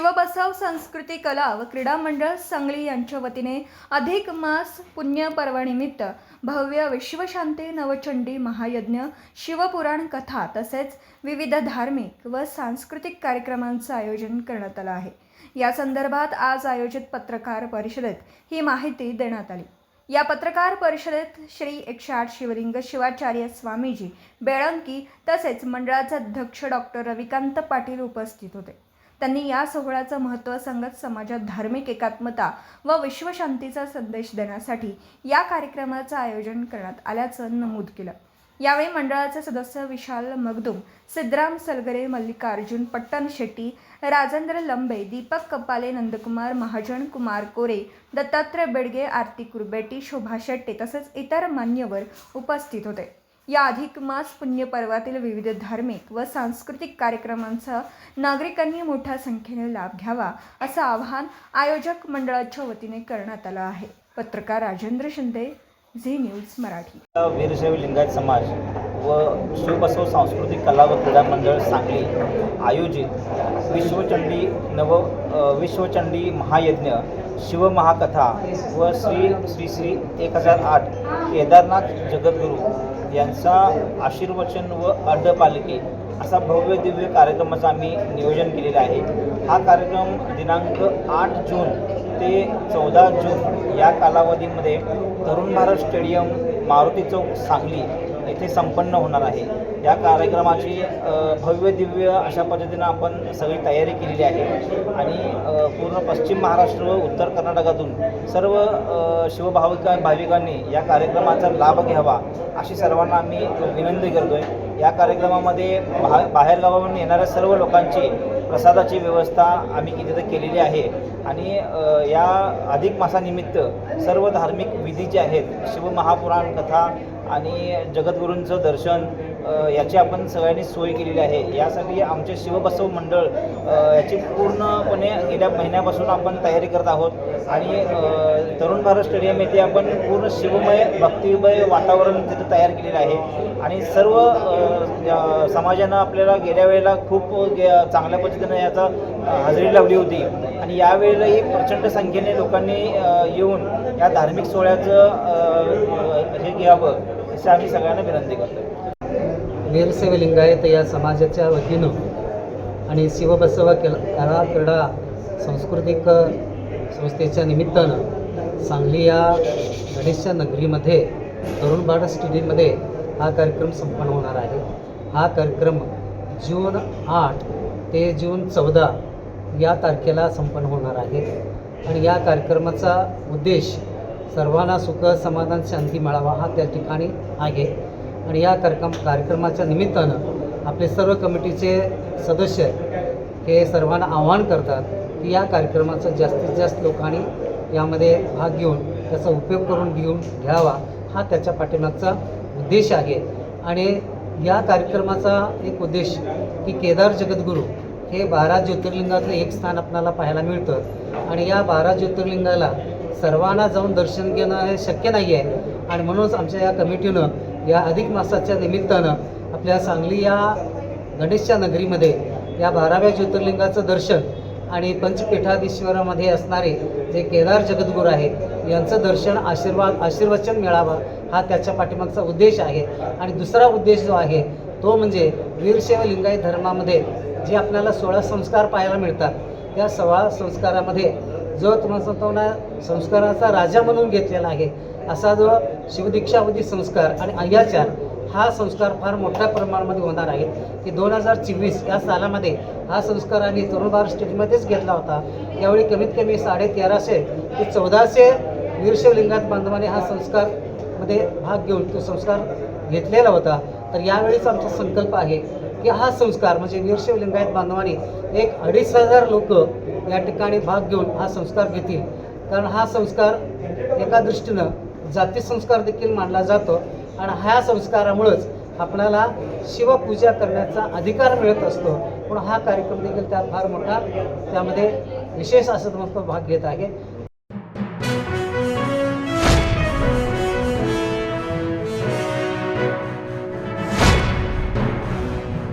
शिवबसव संस्कृती कला व क्रीडा मंडळ सांगली यांच्या वतीने अधिक मास पुण्य पर्वानिमित्त भव्य विश्वशांती नवचंडी महायज्ञ, शिवपुराण कथा तसेच विविध धार्मिक व सांस्कृतिक कार्यक्रमांचं आयोजन करण्यात आलं आहे। या संदर्भात आज आयोजित पत्रकार परिषदेत ही माहिती देण्यात आली। या पत्रकार परिषदेत श्री 108 शिवलिंग शिवाचार्य स्वामीजी बेळंकी तसेच मंडळाचे अध्यक्ष डॉक्टर रविकांत पाटील उपस्थित होते। त्यांनी या सोहळ्याचं महत्त्व सांगत समाजात धार्मिक एकात्मता व विश्वशांतीचा संदेश देण्यासाठी या कार्यक्रमाचं आयोजन करण्यात आल्याचं नमूद केलं। यावेळी मंडळाचे सदस्य विशाल मगदूम, सिद्धराम सलगरे, मल्लिकार्जुन पट्टण शेट्टी, राजेंद्र लंबे, दीपक कपाले, नंदकुमार महाजन, कुमार कोरे, दत्तात्रय बेडगे, आरती कुरबेटी, शोभा शेट्टे तसेच इतर मान्यवर उपस्थित होते। या अधिक मास पुण्य पर्वातील विविध धार्मिक व सांस्कृतिक कार्यक्रमांचा नागरिकांनी मोठ्या संख्येने लाभ घ्यावा असं आवाहन आयोजक मंडळाच्या वतीने करण्यात आलं आहे। पत्रकार राजेंद्र शिंदे, झी न्यूज मराठी। वीरशैव लिंगायत समाज व शिवबसव सांस्कृतिक कला व क्रीडा मंडळ सांगली आयोजित विश्वचंडी महायज्ञ, शिवमहाकथा व श्री 1008 केदारनाथ जगद्गुरू यांचा आशीर्वचन व अड्डपालखी असा भव्य दिव्य कार्यक्रमाचं आम्ही नियोजन केलेलं आहे। हा कार्यक्रम दिनांक 8 जून ते 14 जून या कालावधीमध्ये तरुण भारत स्टेडियम, मारुती चौक, सांगली येथे संपन्न होणार आहे। या कार्यक्रमाची भव्य दिव्य अशा पद्धतीनं आपण सगळी तयारी केलेली आहे आणि पूर्ण पश्चिम महाराष्ट्र व उत्तर कर्नाटकातून सर्व भाविकांनी या कार्यक्रमाचा लाभ घ्यावा अशी सर्वांना आम्ही विनंती करतोय। या कार्यक्रमामध्ये बाहेरगावावरून येणाऱ्या सर्व लोकांची प्रसादाची व्यवस्था आम्ही तिथे केलेली आहे आणि या अधिक मासानिमित्त सर्व धार्मिक विधी जे आहेत, शिवमहापुराण कथा आणि जगद्गुरूंचं दर्शन याची आपण सगळ्यांनी सोय केलेली आहे। यासाठी आमचे शिवबसव मंडळ याची पूर्णपणे गेल्या महिन्यापासून आपण तयारी करत आहोत आणि तरुण भारत स्टेडियम येथे आपण पूर्ण शिवमय भक्तिमय वातावरण तिथे तयार केलेलं आहे आणि सर्व समाजानं आपल्याला गेल्या वेळेला खूप चांगल्या पद्धतीनं याचा हजेरी लावली होती आणि यावेळेलाही प्रचंड संख्येने लोकांनी येऊन या धार्मिक सोहळ्याचं हे घ्यावं अशी आम्ही सगळ्यांना विनंती करतो। वीरशैव लिंगायत या समाजाच्या वतीनं आणि शिवबसव कला क्रीडा सांस्कृतिक संस्थेच्या निमित्तानं सांगली या गणेशच्या नगरीमध्ये तरुण भारत स्टेडियममध्ये हा कार्यक्रम संपन्न होणार आहे। हा कार्यक्रम जून 8 ते जून 14 या तारखेला संपन्न होणार आहे आणि या कार्यक्रमाचा उद्देश सर्वांना सुख, समाधान, शांती मिळावा हा त्या ठिकाणी आहे आणि या कार्यक्रमाच्या निमित्तानं आपले सर्व कमिटीचे सदस्य हे सर्वांना आवाहन करतात की या कार्यक्रमाचा जास्तीत जास्त लोकांनी यामध्ये भाग घेऊन त्याचा उपयोग करून घ्यावा हा त्याच्या पाठीमागचा उद्देश आहे। आणि या कार्यक्रमाचा एक उद्देश की केदार जगद्गुरू हे 12 ज्योतिर्लिंगातलं एक स्थान आपल्याला पाहायला मिळतं आणि या 12 ज्योतिर्लिंगाला सर्वांना जाऊन दर्शन घेणं हे शक्य नाही आहे आणि म्हणूनच आमच्या या कमिटीनं या अधिक मासाच्या निमित्तानं आपल्या सांगली या गणेशच्या नगरीमध्ये या 12व्या ज्योतिर्लिंगाचं दर्शन आणि पंचपीठाधीश्वरामध्ये असणारे जे केदार जगद्गुरू आहे यांचं दर्शन, आशीर्वचन मिळावं हा त्याच्या पाठीमागचा उद्देश आहे। आणि दुसरा उद्देश जो आहे तो म्हणजे वीरशैव लिंगायत धर्मामध्ये जे आपल्याला 16 संस्कार पाहायला मिळतात, त्या 16 संस्कारामध्ये जो तुम्हाला सांगतो ना संस्काराचा राजा म्हणून घेतलेला आहे असा जो शिवदीक्षावधी संस्कार आणि अय्याचार हा संस्कार फार मोठ्या प्रमाणामध्ये होणार आहे की 2024 या सालामध्ये हा संस्कार आम्ही तरुण भारत स्टेडियममध्येच घेतला होता। यावेळी कमीत कमी 1350 ते 1400 वीरशैव लिंगायत बांधवांनी हा संस्कारमध्ये भाग घेऊन तो संस्कार घेतलेला होता। तर यावेळीचा आमचा संकल्प आहे की हा संस्कार म्हणजे वीरशैव लिंगायत बांधवांनी 1-2,500 लोक या ठिकाणी भाग घेऊन हा संस्कार घेतील, कारण हा संस्कार एका दृष्टीनं जाती संस्कार देखील मानला जातो आणि ह्या संस्कारामुळंच आपल्याला शिवपूजा करण्याचा अधिकार मिळत असतो। पण हा कार्यक्रम देखील त्यात फार मोठा त्यामध्ये विशेष असं भाग घेत आहे।